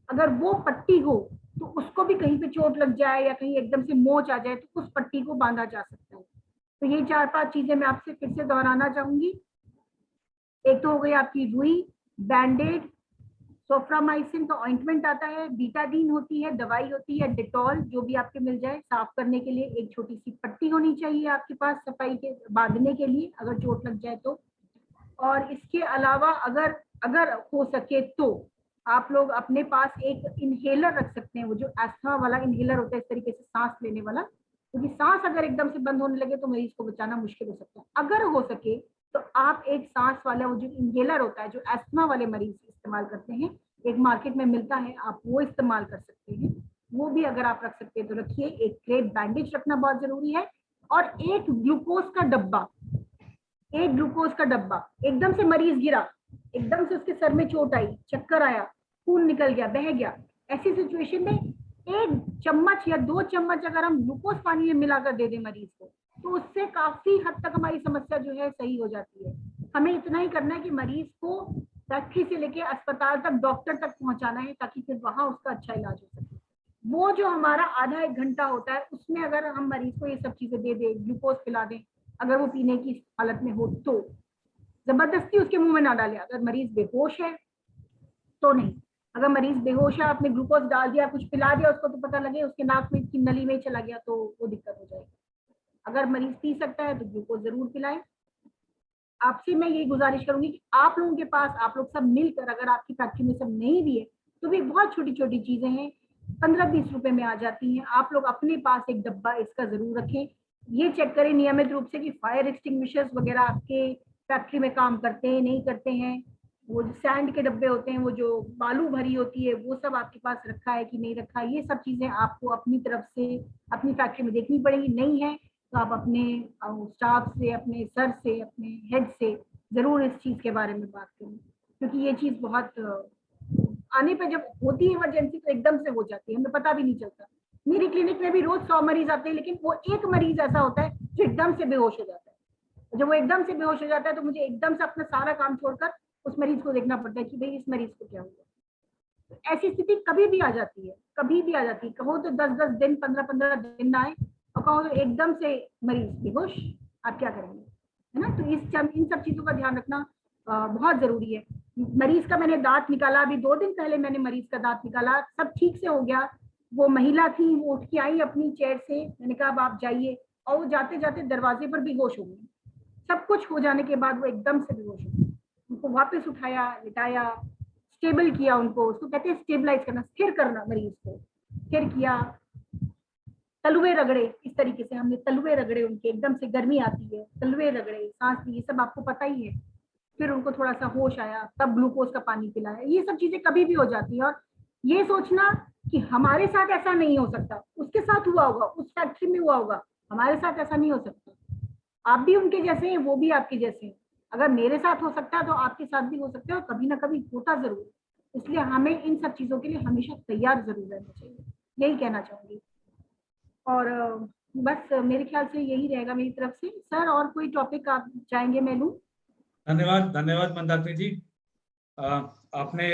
अगर वो पट्टी हो तो उसको भी कहीं पे चोट लग जाए या कहीं एकदम से मोच आ जाए तो उस पट्टी को बांधा जा सकता है। तो ये 4-5 चीजें मैं आपसे फिर से दोहराना चाहूंगी। एक तो हो गई आपकी रुई, बैंडेड, सोफ्रामाइसिन का ऑइंटमेंट आता है, बीटाडीन होती है, दवाई होती है, डिटॉल जो भी आपके मिल जाए साफ करने के लिए, एक छोटी सी पट्टी होनी चाहिए आपके पास सफाई के बांधने के लिए अगर चोट लग जाए तो। और इसके अलावा अगर अगर हो सके तो आप लोग अपने पास एक इनहेलर रख सकते हैं, वो जो एस्थमा वाला इनहेलर होता है इस तरीके से सांस लेने वाला, क्योंकि सांस अगर एकदम से बंद होने लगे तो मरीज को बचाना मुश्किल हो सकता है। अगर हो सके तो आप एक सांस वाला वो जो इनहेलर होता है जो एस्थमा वाले मरीज इस्तेमाल करते हैं, एक मार्केट में मिलता है, आप वो इस्तेमाल कर सकते हैं, वो भी अगर आप रख सकते हैं तो रखिए। एक क्रेप बैंडेज रखना बहुत जरूरी है। और एक ग्लूकोज का डब्बा, एक ग्लूकोज का डब्बा, एकदम से मरीज गिरा, एकदम से उसके सर में चोट आई, चक्कर आया, खून निकल गया, बह गया, ऐसी सिचुएशन में 1 चम्मच या 2 चम्मच अगर हम ग्लूकोज पानी में मिलाकर दे दें मरीज को, तो उससे काफी हद तक हमारी समस्या जो है सही हो जाती है। हमें इतना ही करना है कि मरीज को फैक्ट्री से लेके अस्पताल तक, डॉक्टर तक पहुंचाना है, ताकि फिर वहां उसका अच्छा इलाज हो सके। वो जो हमारा आधा 1 घंटा होता है उसमें अगर हम मरीज को ये सब चीजें दे दें, ग्लूकोज पिला दें, अगर वो पीने की हालत में हो तो, जबरदस्ती उसके मुंह में ना डालें। अगर मरीज बेहोश है तो नहीं, अगर मरीज बेहोश है आपने ग्लूकोज डाल दिया, कुछ पिला दिया उसको, तो पता लगे उसके नाक में की नली में चला गया तो वो दिक्कत हो जाएगी। अगर मरीज पी सकता है तो ग्लूकोज जरूर पिलाएं। आपसे मैं यही गुजारिश करूंगी कि आप लोगों के पास, आप लोग सब मिलकर, अगर आपकी फैक्ट्री में सब नहीं भी है तो भी बहुत छोटी छोटी चीजें हैं, 15-20 रुपए में आ जाती हैं, आप लोग अपने पास एक डब्बा इसका जरूर रखें। ये चेक करें नियमित रूप से कि फायर एक्सटिंग्विशर्स वगैरह आपके फैक्ट्री में काम करते हैं नहीं करते हैं, वो जो सैंड के डब्बे होते हैं, वो जो बालू भरी होती है, वो सब आपके पास रखा है कि नहीं रखा है, ये सब चीजें आपको अपनी तरफ से अपनी फैक्ट्री में देखनी पड़ेगी। नहीं है तो आप अपने स्टाफ से, अपने सर से, अपने हेड से जरूर इस चीज के बारे में बात करें, क्योंकि ये चीज बहुत आने पे जब होती है इमरजेंसी तो एकदम से हो जाती है, हमें पता भी नहीं चलता। मेरी क्लिनिक में भी रोज 100 मरीज आते हैं, लेकिन वो एक मरीज ऐसा होता है जो एकदम से बेहोश हो जाता है। जब वो एकदम से बेहोश हो जाता है तो मुझे एकदम से अपना सारा काम छोड़कर उस मरीज को देखना पड़ता है कि भाई इस मरीज को क्या हुआ। तो ऐसी स्थिति कभी भी आ जाती है, कभी भी आ जाती है, कहो तो 10-10 दिन, 15-15 दिन आए, और कहो तो एकदम से मरीज बेहोश, आप क्या करेंगे, है ना। तो इन सब चीजों का ध्यान रखना बहुत जरूरी है। मरीज का मैंने दांत निकाला, अभी 2 दिन पहले मैंने मरीज का दांत निकाला, सब ठीक से हो गया। वो महिला थी, वो उठ के आई अपनी चेयर से, मैंने कहा अब आप जाइए, और वो जाते जाते दरवाजे पर बेहोश हो गई। सब कुछ हो जाने के बाद वो एकदम से बेहोश हो गई। उनको वापस उठाया, लिटाया, स्टेबल किया उनको, उसको कहते हैं स्टेबलाइज करना, स्थिर करना मरीज को, स्थिर किया, तलुए रगड़े, इस तरीके से हमने तलुए रगड़े उनके, एकदम से गर्मी आती है, तलुए रगड़े, सांस ली, ये सब आपको पता ही है। फिर उनको थोड़ा सा होश आया, तब ग्लूकोज का पानी पिलाया। ये सब चीजें कभी भी हो जाती है। और ये सोचना कि हमारे साथ ऐसा नहीं हो सकता, उसके साथ हुआ होगा, उस फैक्ट्री में हुआ होगा, हमारे साथ ऐसा नहीं हो सकता। आप भी उनके जैसे हैं, वो भी आपके जैसे हैं। अगर मेरे साथ हो सकता है तो आपके साथ भी हो सकता है, और कभी ना कभी होता जरूर। इसलिए हमें इन सब चीजों के लिए हमेशा तैयार जरूर रहना चाहिए, यही कहना चाहूंगी। और बस मेरे ख्याल से यही रहेगा मेरी तरफ से। सर और कोई टॉपिक आप चाहेंगे मैं लूं? धन्यवाद, धन्यवाद मंदाकिनी जी। आपने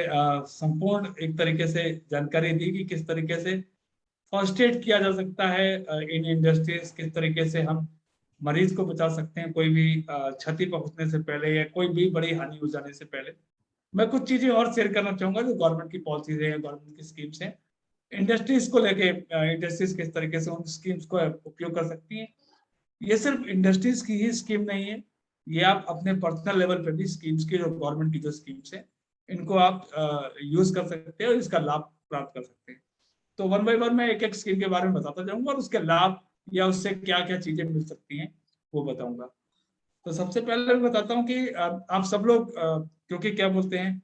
संपूर्ण एक तरीके से जानकारी दी कि किस तरीके से फर्स्ट एड किया जा सकता है इन इंडस्ट्रीज, किस तरीके से हम मरीज को बचा सकते हैं कोई भी क्षति पहुंचने से पहले या कोई भी बड़ी हानि हो जाने से पहले। मैं कुछ चीजें और शेयर करना चाहूंगा जो गवर्नमेंट की पॉलिसीज है, गवर्नमेंट की स्कीम्स हैं इंडस्ट्रीज को लेके। इंडस्ट्रीज किस तरीके से उन स्कीम्स को उपयोग कर सकती हैं। ये सिर्फ इंडस्ट्रीज की ही स्कीम नहीं है, ये आप अपने पर्सनल लेवल पे भी स्कीम्स की, जो गवर्नमेंट की जो स्कीम्स है, इनको आप यूज कर सकते हैं और इसका लाभ प्राप्त कर सकते हैं। तो वन बाय वन मैं एक एक स्कीम के बारे में बताता जाऊंगा और उसके लाभ या उससे क्या क्या चीजें मिल सकती हैं वो बताऊंगा। तो सबसे पहले मैं बताता हूँ कि आप सब लोग क्योंकि क्या बोलते हैं,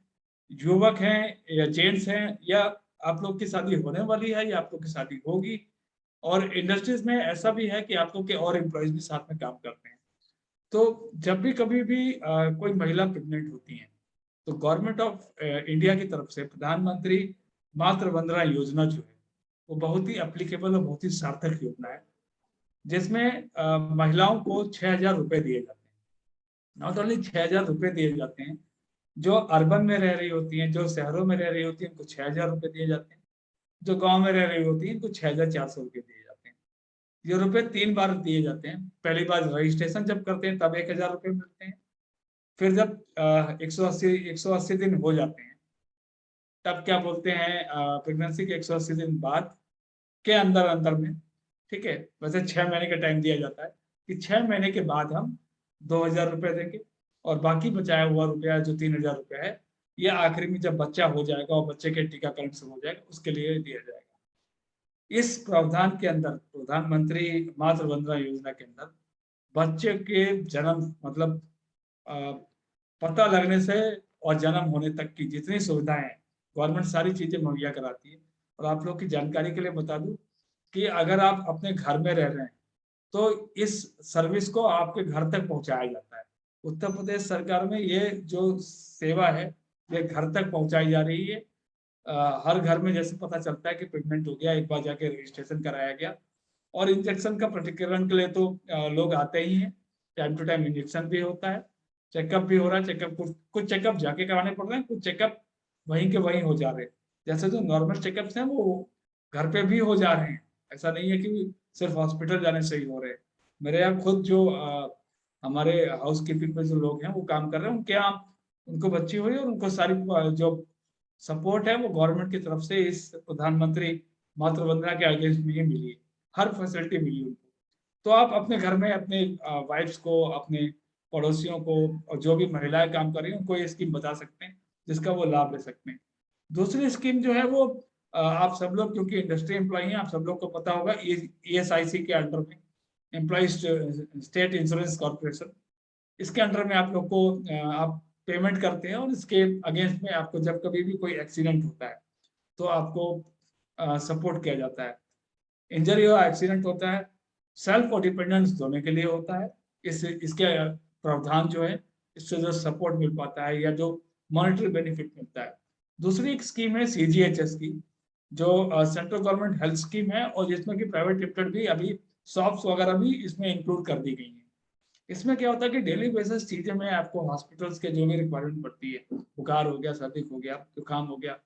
युवक हैं या जेंट्स हैं, या आप लोग की शादी होने वाली है या आप लोग की शादी होगी, और इंडस्ट्रीज में ऐसा भी है कि आप लोग के और एम्प्लॉयज भी साथ में काम करते हैं। तो जब भी कभी भी कोई महिला प्रेग्नेंट होती है तो गवर्नमेंट ऑफ इंडिया की तरफ से प्रधानमंत्री मातृ वंदना योजना जो है वो बहुत ही एप्लीकेबल और बहुत ही सार्थक योजना है, जिसमें महिलाओं को 6,000 रुपए दिए जाते हैं। नॉट ओनली 6,000 रुपए दिए जाते हैं, जो अर्बन में रह रही होती हैं, जो शहरों में रह रही होती हैं, उनको 6,000 रुपए दिए जाते हैं। जो गांव में रह रही होती है उनको 6,400 रुपए दिए जाते हैं। ये रुपए 3 बार दिए जाते हैं। पहली बार रजिस्ट्रेशन जब करते हैं तब 1,000 रुपए मिलते हैं। फिर जब 180 दिन हो जाते हैं तब क्या बोलते हैं, प्रेगनेंसी के 180 दिन बाद के अंदर अंदर में, ठीक है, वैसे 6 महीने का टाइम दिया जाता है कि 6 महीने के बाद हम 2,000 रुपए देंगे, और बाकी बचाया हुआ रुपया जो 3,000 रुपया है ये आखिरी में जब बच्चा हो जाएगा और बच्चे के टीकाकरण से हो जाएगा उसके लिए दिया जाएगा। इस प्रावधान के अंदर प्रधानमंत्री मातृ वंदना योजना के अंदर बच्चे के जन्म मतलब अ, पता लगने से और जन्म होने तक की जितनी सुविधाएं हैं गवर्नमेंट सारी चीजें मुहैया कराती है। और आप लोग की जानकारी के लिए बता दूं कि अगर आप अपने घर में रह रहे हैं तो इस सर्विस को आपके घर तक पहुंचाया जाता है। उत्तर प्रदेश सरकार में ये जो सेवा है ये घर तक पहुंचाई जा रही है। हर घर में जैसे पता चलता है कि प्रेग्नेंट हो गया, एक बार जाके रजिस्ट्रेशन कराया गया, और इंजेक्शन का प्रतिकरण के लिए तो लोग आते ही हैं। टाइम टू टाइम इंजेक्शन भी होता है, चेकअप भी हो रहा है। चेकअप कुछ चेकअप जाके कराने पड़ रहे हैं, कुछ चेकअप वहीं के वहीं हो जा रहे हैं। जैसे जो नॉर्मल चेकअप्स हैं वो घर पे भी हो जा रहे हैं, ऐसा नहीं है कि सिर्फ हॉस्पिटल जाने से ही हो रहे हैं। मेरे यहाँ खुद जो हमारे हाउस कीपिंग पे जो लोग हैं वो काम कर रहे हैं, उनके यहाँ उनको बच्ची हुई और उनको सारी जो सपोर्ट है वो गवर्नमेंट की तरफ से इस प्रधानमंत्री मातृ वंदना के अगेंस्ट में ही मिली है। हर फैसिलिटी मिली उनको। तो आप अपने घर में अपने वाइफ्स को, अपने पड़ोसियों को, और जो भी महिलाएं काम कर रही हैं उनको ये स्कीम बता सकते हैं जिसका वो लाभ ले सकते हैं। दूसरी स्कीम जो है वो आप सब लोग क्योंकि इंडस्ट्री एम्प्लॉय हैं, आप सब लोग को पता होगा, ESIC के अंडर में, एम्प्लॉय स्टेट इंश्योरेंस कॉर्पोरेशन, इसके अंडर में आप लोग को आप पेमेंट करते हैं, और इसके अगेंस्ट में आपको जब कभी भी कोई एक्सीडेंट होता है तो आपको सपोर्ट किया जाता है। इंजरी और एक्सीडेंट होता है, सेल्फ और डिपेंडेंस दोनों के लिए होता है। इसके प्रावधान जो है इससे जो सपोर्ट मिल पाता है या जो मॉनेटरी बेनिफिट मिलता है। दूसरी एक स्कीम है CGHS की, जो सेंट्रल गवर्नमेंट हेल्थ स्कीम है, और जिसमें कि प्राइवेट सेक्टर भी अभी शॉप्स वगैरह भी इसमें इंक्लूड कर दी गई है। इसमें क्या होता है कि डेली बेसिस चीजें में आपको हॉस्पिटल्स के जो भी रिक्वायरमेंट पड़ती है, बुखार हो गया, सर्दी हो गया, जुकाम हो गया,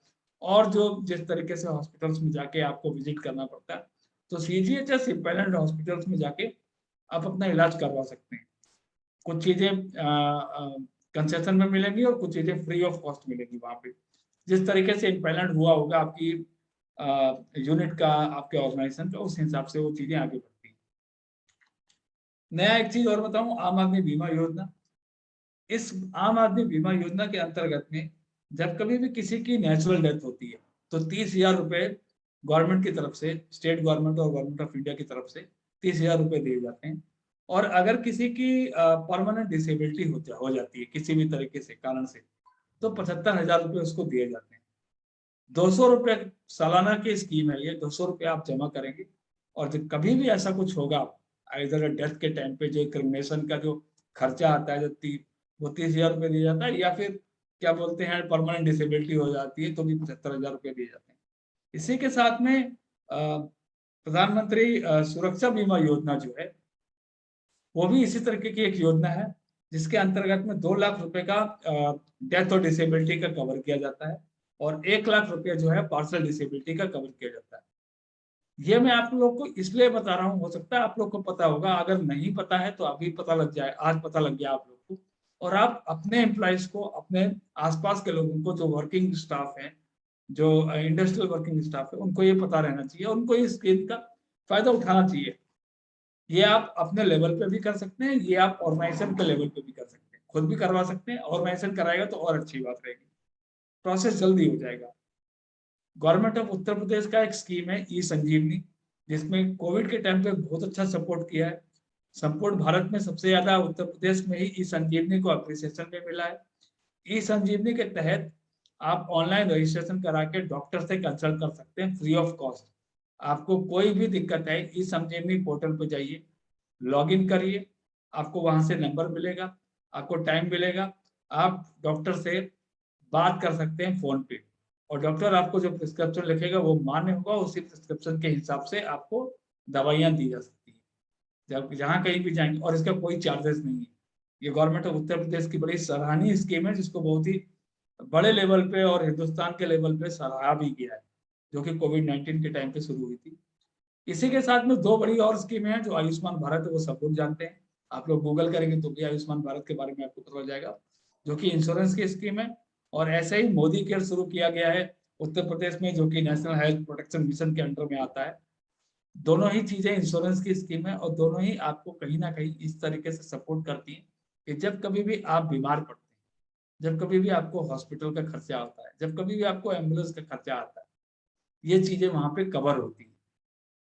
और जो जिस तरीके से हॉस्पिटल्स में जाके आपको विजिट करना पड़ता है, तो CGHS इम्पैनल्ड हॉस्पिटल्स में जाके आप अपना इलाज करवा सकते हैं। कुछ चीजें कंसेशन में मिलेंगी और कुछ चीजें फ्री ऑफ कॉस्ट मिलेंगी वहां पे। जिस तरीके से इम्पैनल्ड हुआ होगा आपकी यूनिट का, आपके ऑर्गेनाइजेशन का, उस हिसाब से वो चीजें आगे बढ़ती हैं। नया एक चीज और बताऊं, आम आदमी बीमा योजना। इस आम आदमी बीमा योजना के अंतर्गत में जब कभी भी किसी की नेचुरल डेथ होती है तो 30,000 रुपए गवर्नमेंट की तरफ से, स्टेट गवर्नमेंट और गवर्नमेंट ऑफ इंडिया की तरफ से 30,000 रुपए दिए जाते हैं। और अगर किसी की परमानेंट डिसेबिलिटी हो जाती है किसी भी तरीके से कारण से, तो 75,000 रुपए उसको दिए जाते हैं। 200 रुपए सालाना की स्कीम है ये, 200 रुपए आप जमा करेंगे, और जब कभी भी ऐसा कुछ होगा, इधर डेथ के टाइम पे जो क्रिमेशन का जो खर्चा आता है, वो 30,000 रुपए दिया जाता है, या फिर क्या बोलते हैं परमानेंट डिसेबिलिटी हो जाती है तो भी 75,000 रुपए दिए जाते हैं। इसी के साथ में प्रधानमंत्री सुरक्षा बीमा योजना जो है वो भी इसी तरीके की एक योजना है, जिसके अंतर्गत में 2 लाख रुपए का डेथ और डिसेबिलिटी का कवर किया जाता है और 1 लाख रुपए जो है पार्शियल डिसेबिलिटी का कवर किया जाता है। ये मैं आप लोग को इसलिए बता रहा हूँ, हो सकता है आप लोग को पता होगा, अगर नहीं पता है तो अभी पता लग जाए, आज पता लग गया आप लोग को। और आप अपने एम्प्लॉइज को, अपने आसपास के लोगों को, जो वर्किंग स्टाफ है, जो इंडस्ट्रियल वर्किंग स्टाफ है, उनको ये पता रहना चाहिए, उनको इस स्कीम का फायदा उठाना चाहिए। ये आप अपने लेवल पे भी कर सकते हैं, ये आप ऑर्गेनाइजेशन के लेवल पे भी कर सकते हैं, खुद भी करवा सकते हैं, ऑर्गेनाइजेशन कराएगा तो और अच्छी बात रहेगी, प्रोसेस जल्दी हो जाएगा। गवर्नमेंट ऑफ उत्तर प्रदेश का एक स्कीम है ई संजीवनी, जिसमें कोविड के टाइम पे बहुत अच्छा सपोर्ट किया है। संपूर्ण भारत में सबसे ज्यादा उत्तर प्रदेश में ही ई संजीवनी को अप्रिसिएशन में मिला है। ई संजीवनी के तहत आप ऑनलाइन रजिस्ट्रेशन करा के डॉक्टर से कंसल्ट कर सकते हैं फ्री ऑफ कॉस्ट। आपको कोई भी दिक्कत है, ई संजीवनी पोर्टल पे जाइए, लॉग इन करिए, आपको वहां से नंबर मिलेगा, आपको टाइम मिलेगा, आप डॉक्टर से बात कर सकते हैं फोन पे, और डॉक्टर आपको जो प्रिस्क्रिप्शन लिखेगा वो मान्य होगा, उसी प्रिस्क्रिप्शन के हिसाब से आपको दवाइयां दी जा सकती है जब जहाँ कहीं भी जाएंगे, और इसका कोई चार्जेस नहीं है। ये गवर्नमेंट ऑफ उत्तर प्रदेश की बड़ी सराहनीय स्कीम है, जिसको बहुत ही बड़े लेवल पे और हिंदुस्तान के लेवल पे सराहा भी गया है, जो कि कोविड-19 के टाइम पे शुरू हुई थी। इसी के साथ में 2 बड़ी और स्कीमें हैं, जो आयुष्मान भारत है, वो सब लोग जानते हैं। आप लोग गूगल करेंगे तो भी आयुष्मान भारत के बारे में आपको पता चल जाएगा, जो कि इंश्योरेंस की स्कीम है। और ऐसे ही मोदी केयर शुरू किया गया है उत्तर प्रदेश में, जो कि नेशनल हेल्थ प्रोटेक्शन मिशन के अंडर में आता है। दोनों ही चीजें इंश्योरेंस की स्कीम है, और दोनों ही आपको कहीं ना कहीं इस तरीके से सपोर्ट करती हैं कि जब कभी भी आप बीमार पड़ते हैं, जब कभी भी आपको हॉस्पिटल का खर्चा आता है, जब कभी भी आपको एम्बुलेंस का खर्चा आता है, ये चीजें वहां पे कवर होती हैं।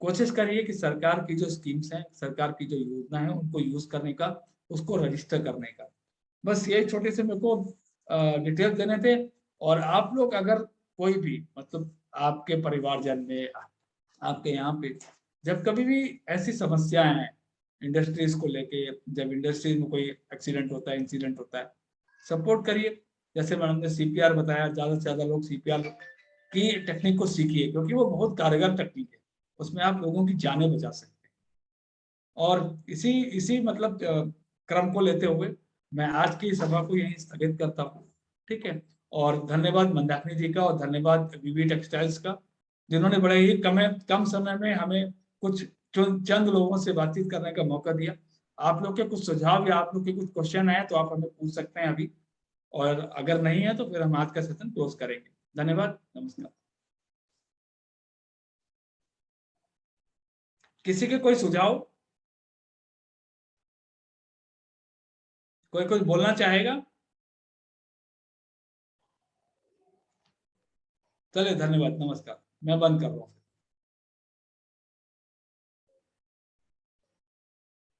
कोशिश करिए कि सरकार की जो स्कीम्स हैं, सरकार की जो योजना है, उनको यूज करने का, उसको रजिस्टर करने का। बस ये छोटे से मेरे को डिटेल देने थे। और आप लोग अगर कोई भी, मतलब आपके परिवारजन में, आपके यहाँ पे जब कभी भी ऐसी समस्याएं हैं इंडस्ट्रीज को लेके, जब इंडस्ट्रीज में कोई एक्सीडेंट होता है, इंसिडेंट होता है, सपोर्ट करिए। जैसे मैडम ने सीपीआर बताया, ज्यादा से ज्यादा लोग सीपीआर की टेक्निक को सीखिए, क्योंकि वो बहुत कारगर टेक्निक है, उसमें आप लोगों की जानें बचा सकते हैं। और इसी इसी मतलब क्रम को लेते हुए मैं आज की सभा को यहीं स्थगित करता हूँ। ठीक है। और धन्यवाद मंदाकिनी जी का, और धन्यवाद वीवी टेक्सटाइल्स का, जिन्होंने बड़े ही कम समय में हमें कुछ चंद लोगों से बातचीत करने का मौका दिया। आप लोग के कुछ सुझाव या आप लोग के कुछ क्वेश्चन है तो आप हमें पूछ सकते हैं अभी, और अगर नहीं है तो फिर हम आज का सेशन क्लोज करेंगे। धन्यवाद, नमस्कार। किसी के कोई सुझाव, कोई कुछ बोलना चाहेगा? चलिए, धन्यवाद, नमस्कार। मैं बंद कर रहा हूँ।